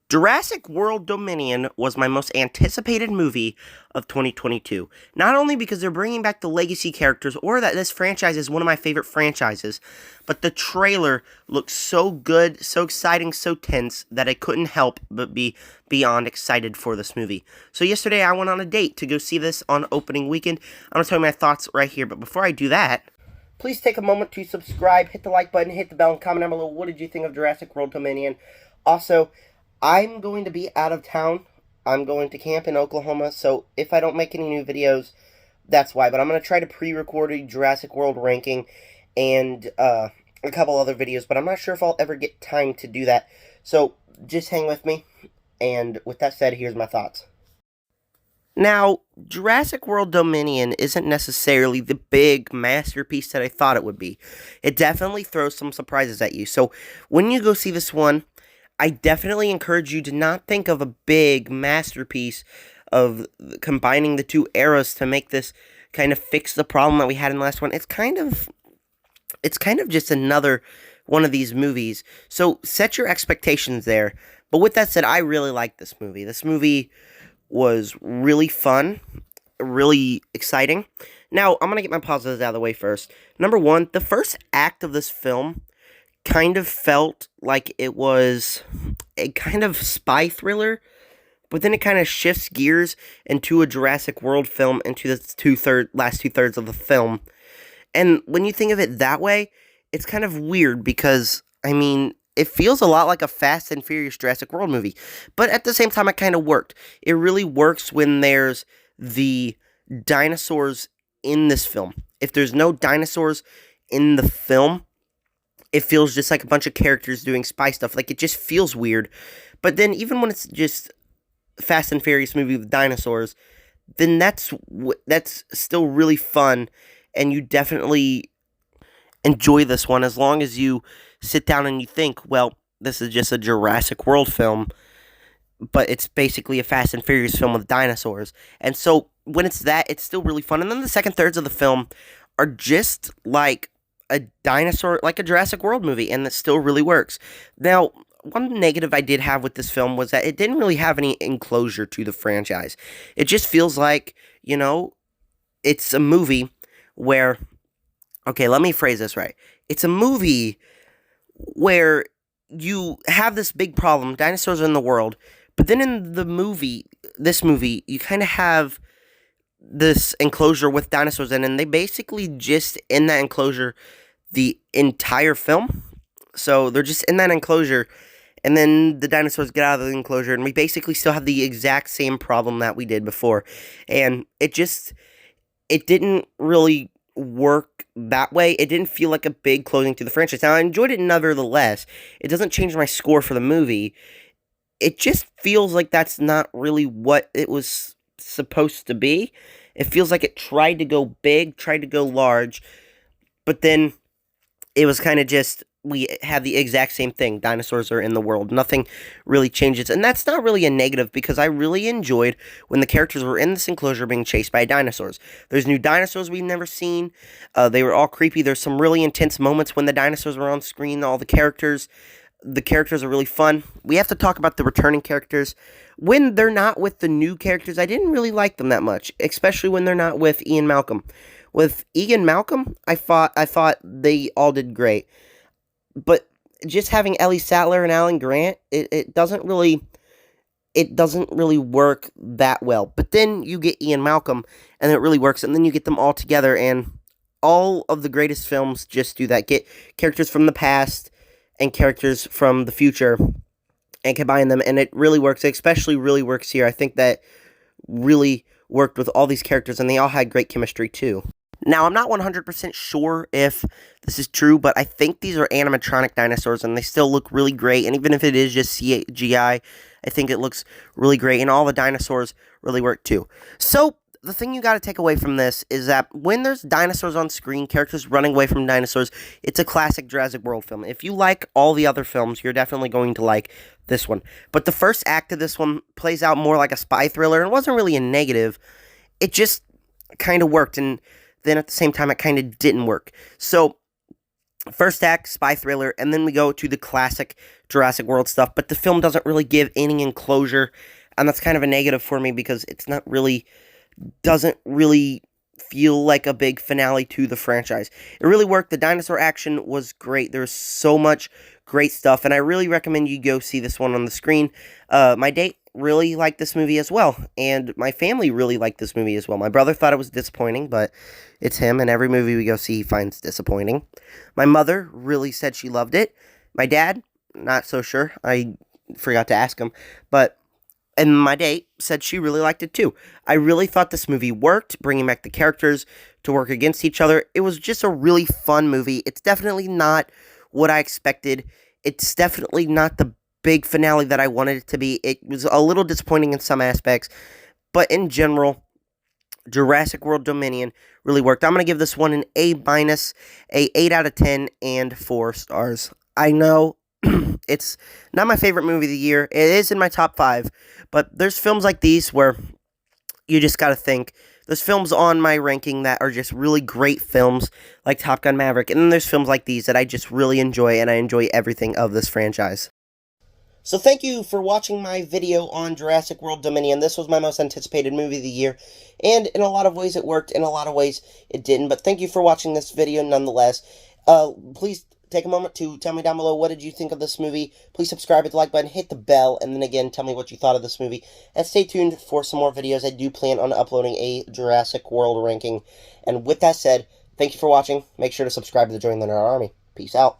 Jurassic World Dominion was my most anticipated movie of 2022. Not only because they're bringing back the legacy characters or that this franchise is one of my favorite franchises, but the trailer looks so good, so exciting, so tense that I couldn't help but be beyond excited for this movie. So yesterday I went on a date to go see this on opening weekend. I'm going to tell you my thoughts right here, but before I do that, please take a moment to subscribe, hit the like button, hit the bell, and comment down below what did you think of Jurassic World Dominion. Also, I'm going to be out of town. I'm going to camp in Oklahoma, so if I don't make any new videos, that's why. But I'm going to try to pre-record a Jurassic World ranking and a couple other videos, but I'm not sure if I'll ever get time to do that. So just hang with me, and with that said, here's my thoughts. Now, Jurassic World Dominion isn't necessarily the big masterpiece that I thought it would be. It definitely throws some surprises at you. So when you go see this one, I definitely encourage you to not think of a big masterpiece of combining the two eras to make this kind of fix the problem that we had in the last one. It's kind of just another one of these movies. So set your expectations there. But with that said, I really like this movie. This movie was really fun, really exciting. Now, I'm going to get my positives out of the way first. Number one, the first act of this film kind of felt like it was a kind of spy thriller, but then it kind of shifts gears into a Jurassic World film into the last two-thirds of the film. And when you think of it that way, it's kind of weird because, I mean, it feels a lot like a Fast and Furious Jurassic World movie, but at the same time, it kind of worked. It really works when there's the dinosaurs in this film. If there's no dinosaurs in the film, it feels just like a bunch of characters doing spy stuff. Like, it just feels weird. But then, even when it's just Fast and Furious movie with dinosaurs, then that's still really fun, and you definitely enjoy this one as long as you sit down and you think, well, this is just a Jurassic World film, but it's basically a Fast and Furious film with dinosaurs. And so, when it's that, it's still really fun. And then the second thirds of the film are just like a dinosaur, like a Jurassic World movie, and it still really works. Now, one negative I did have with this film was that it didn't really have any enclosure to the franchise. It just feels like, it's a movie where, okay, let me phrase this right. It's a movie where you have this big problem, dinosaurs are in the world, but then in this movie, you kind of have this enclosure with dinosaurs in, and they basically just in that enclosure the entire film. So they're just in that enclosure, and then the dinosaurs get out of the enclosure, and we basically still have the exact same problem that we did before. And it didn't really work that way. It didn't feel like a big closing to the franchise. Now, I enjoyed it nevertheless. It doesn't change my score for the movie. It just feels like that's not really what it was supposed to be. It feels like it tried to go big, tried to go large, but then it was kind of just, we have the exact same thing. Dinosaurs are in the world. Nothing really changes. And that's not really a negative because I really enjoyed when the characters were in this enclosure being chased by dinosaurs. There's new dinosaurs we've never seen. They were all creepy. There's some really intense moments when the dinosaurs were on screen. All the characters are really fun. We have to talk about the returning characters. When they're not with the new characters, I didn't really like them that much, especially when they're not with Ian Malcolm. With Ian Malcolm, I thought they all did great. But just having Ellie Sattler and Alan Grant, it doesn't really work that well. But then you get Ian Malcolm, and it really works. And then you get them all together, and all of the greatest films just do that. Get characters from the past and characters from the future and combine them, and it really works. It especially really works here. I think that really worked with all these characters, and they all had great chemistry too. Now, I'm not 100% sure if this is true, but I think these are animatronic dinosaurs, and they still look really great, and even if it is just CGI, I think it looks really great, and all the dinosaurs really work too. So, the thing you got to take away from this is that when there's dinosaurs on screen, characters running away from dinosaurs, it's a classic Jurassic World film. If you like all the other films, you're definitely going to like this one. But the first act of this one plays out more like a spy thriller, and it wasn't really a negative. It just kind of worked, and then at the same time, it kind of didn't work. So First act, spy thriller, and then we go to the classic Jurassic World stuff, but the film doesn't really give any enclosure, and that's kind of a negative for me because doesn't really feel like a big finale to the franchise. It really worked. The dinosaur action was great. There was so much great stuff, and I really recommend you go see this one on the screen. My date really liked this movie as well, and my family really liked this movie as well. My brother thought it was disappointing, but it's him, and every movie we go see he finds disappointing. My mother really said she loved it. My dad, not so sure. I forgot to ask him, and my date said she really liked it too. I really thought this movie worked, bringing back the characters to work against each other. It was just a really fun movie. It's definitely not what I expected. It's definitely not the big finale that I wanted it to be. It was a little disappointing in some aspects, but in general, Jurassic World Dominion really worked. I'm going to give this one an A minus, a 8 out of 10, and 4 stars. I know it's not my favorite movie of the year. It is in my top 5, but there's films like these where you just got to think. There's films on my ranking that are just really great films, like Top Gun Maverick, and then there's films like these that I just really enjoy, and I enjoy everything of this franchise. So thank you for watching my video on Jurassic World Dominion. This was my most anticipated movie of the year, and in a lot of ways it worked, in a lot of ways it didn't, but thank you for watching this video nonetheless. Please take a moment to tell me down below what did you think of this movie. Please subscribe, hit the like button, hit the bell, and then again tell me what you thought of this movie. And stay tuned for some more videos. I do plan on uploading a Jurassic World ranking. And with that said, thank you for watching. Make sure to subscribe to join the Nerd Army. Peace out.